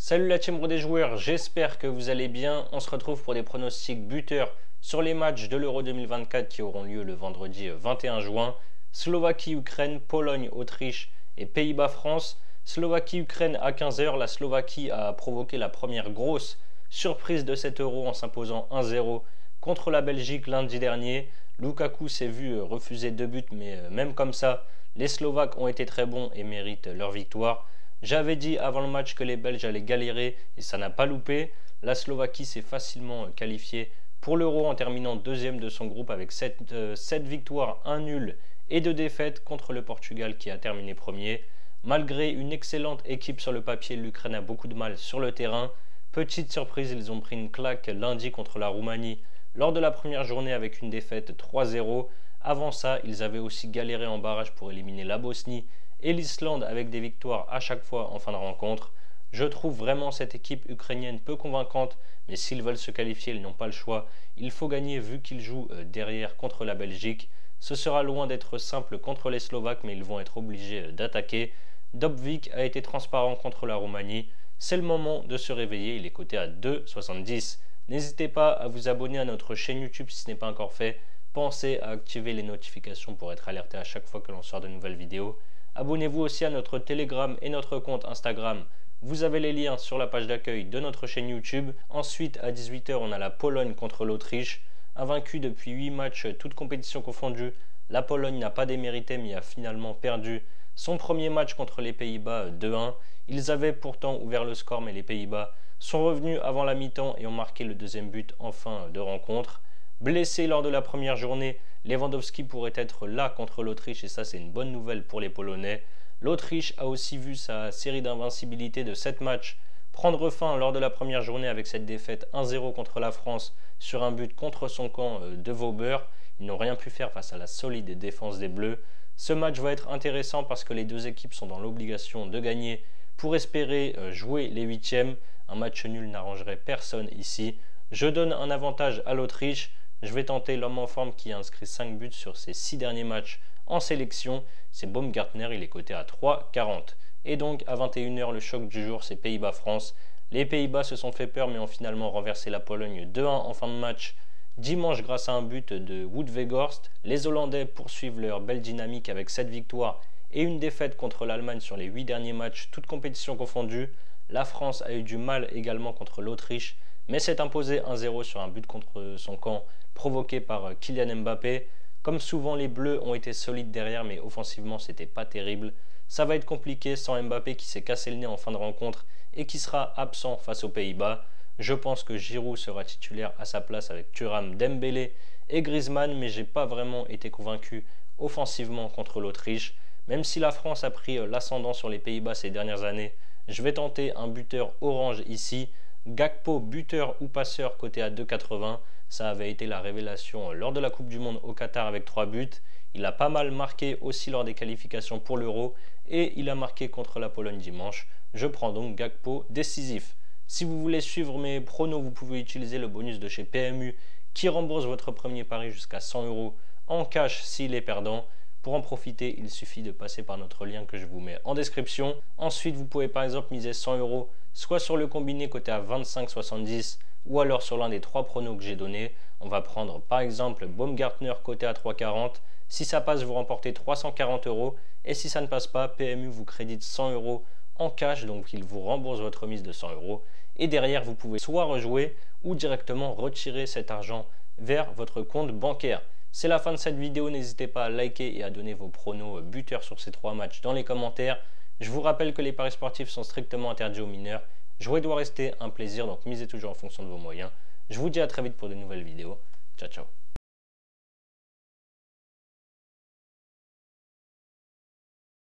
Salut la team des joueurs, j'espère que vous allez bien. On se retrouve pour des pronostics buteurs sur les matchs de l'Euro 2024 qui auront lieu le vendredi 21 juin. Slovaquie-Ukraine, Pologne-Autriche et Pays-Bas-France. Slovaquie-Ukraine à 15 h. La Slovaquie a provoqué la première grosse surprise de cet Euro en s'imposant 1-0 contre la Belgique lundi dernier. Lukaku s'est vu refuser 2 buts, mais même comme ça, les Slovaques ont été très bons et méritent leur victoire. J'avais dit avant le match que les Belges allaient galérer et ça n'a pas loupé. La Slovaquie s'est facilement qualifiée pour l'Euro en terminant deuxième de son groupe avec 7 victoires, 1 nul et 2 défaites contre le Portugal qui a terminé premier. Malgré une excellente équipe sur le papier, l'Ukraine a beaucoup de mal sur le terrain. Petite surprise, ils ont pris une claque lundi contre la Roumanie lors de la première journée avec une défaite 3-0. Avant ça, ils avaient aussi galéré en barrage pour éliminer la Bosnie et l'Islande avec des victoires à chaque fois en fin de rencontre. Je trouve vraiment cette équipe ukrainienne peu convaincante, mais s'ils veulent se qualifier, ils n'ont pas le choix. Il faut gagner vu qu'ils jouent derrière contre la Belgique. Ce sera loin d'être simple contre les Slovaques, mais ils vont être obligés d'attaquer. Dobvik a été transparent contre la Roumanie. C'est le moment de se réveiller, il est coté à 2,70. N'hésitez pas à vous abonner à notre chaîne YouTube si ce n'est pas encore fait. Pensez à activer les notifications pour être alerté à chaque fois que l'on sort de nouvelles vidéos. Abonnez-vous aussi à notre Telegram et notre compte Instagram. Vous avez les liens sur la page d'accueil de notre chaîne YouTube. Ensuite, à 18 h, on a la Pologne contre l'Autriche. Invaincue depuis 8 matchs, toutes compétitions confondues, la Pologne n'a pas démérité mais a finalement perdu son premier match contre les Pays-Bas 2-1. Ils avaient pourtant ouvert le score mais les Pays-Bas sont revenus avant la mi-temps et ont marqué le deuxième but en fin de rencontre. Blessé lors de la première journée, Lewandowski pourrait être là contre l'Autriche et ça c'est une bonne nouvelle pour les Polonais. L'Autriche a aussi vu sa série d'invincibilité de 7 matchs prendre fin lors de la première journée avec cette défaite 1-0 contre la France sur un but contre son camp de Vauber. Ils n'ont rien pu faire face à la solide défense des Bleus. Ce match va être intéressant parce que les deux équipes sont dans l'obligation de gagner pour espérer jouer les huitièmes. Un match nul n'arrangerait personne ici. Je donne un avantage à l'Autriche. Je vais tenter l'homme en forme qui a inscrit 5 buts sur ses 6 derniers matchs en sélection. C'est Baumgartner, il est coté à 3,40. Et donc à 21 h, le choc du jour, c'est Pays-Bas-France. Les Pays-Bas se sont fait peur mais ont finalement renversé la Pologne 2-1 en fin de match dimanche grâce à un but de Wout Weghorst. Les Hollandais poursuivent leur belle dynamique avec 7 victoires et une défaite contre l'Allemagne sur les 8 derniers matchs, toutes compétitions confondues. La France a eu du mal également contre l'Autriche, mais s'est imposé 1-0 sur un but contre son camp provoqué par Kylian Mbappé. Comme souvent, les Bleus ont été solides derrière, mais offensivement, c'était pas terrible. Ça va être compliqué sans Mbappé qui s'est cassé le nez en fin de rencontre et qui sera absent face aux Pays-Bas. Je pense que Giroud sera titulaire à sa place avec Thuram, Dembélé et Griezmann, mais j'ai pas vraiment été convaincu offensivement contre l'Autriche. Même si la France a pris l'ascendant sur les Pays-Bas ces dernières années, je vais tenter un buteur orange ici. Gakpo, buteur ou passeur, coté à 2,80. Ça avait été la révélation lors de la Coupe du Monde au Qatar avec 3 buts. Il a pas mal marqué aussi lors des qualifications pour l'Euro et il a marqué contre la Pologne dimanche. Je prends donc Gakpo décisif. Si vous voulez suivre mes pronos, vous pouvez utiliser le bonus de chez PMU qui rembourse votre premier pari jusqu'à 100 € en cash s'il est perdant. Pour en profiter, il suffit de passer par notre lien que je vous mets en description. Ensuite, vous pouvez par exemple miser 100 € soit sur le combiné coté à 25,70 ou alors sur l'un des 3 pronos que j'ai donnés. On va prendre par exemple Baumgartner coté à 3,40. Si ça passe, vous remportez 340 € et si ça ne passe pas, PMU vous crédite 100 € en cash, donc il vous rembourse votre mise de 100 € et derrière vous pouvez soit rejouer ou directement retirer cet argent vers votre compte bancaire. C'est la fin de cette vidéo, n'hésitez pas à liker et à donner vos pronos buteurs sur ces 3 matchs dans les commentaires. Je vous rappelle que les paris sportifs sont strictement interdits aux mineurs. Jouer doit rester un plaisir, donc misez toujours en fonction de vos moyens. Je vous dis à très vite pour de nouvelles vidéos. Ciao, ciao.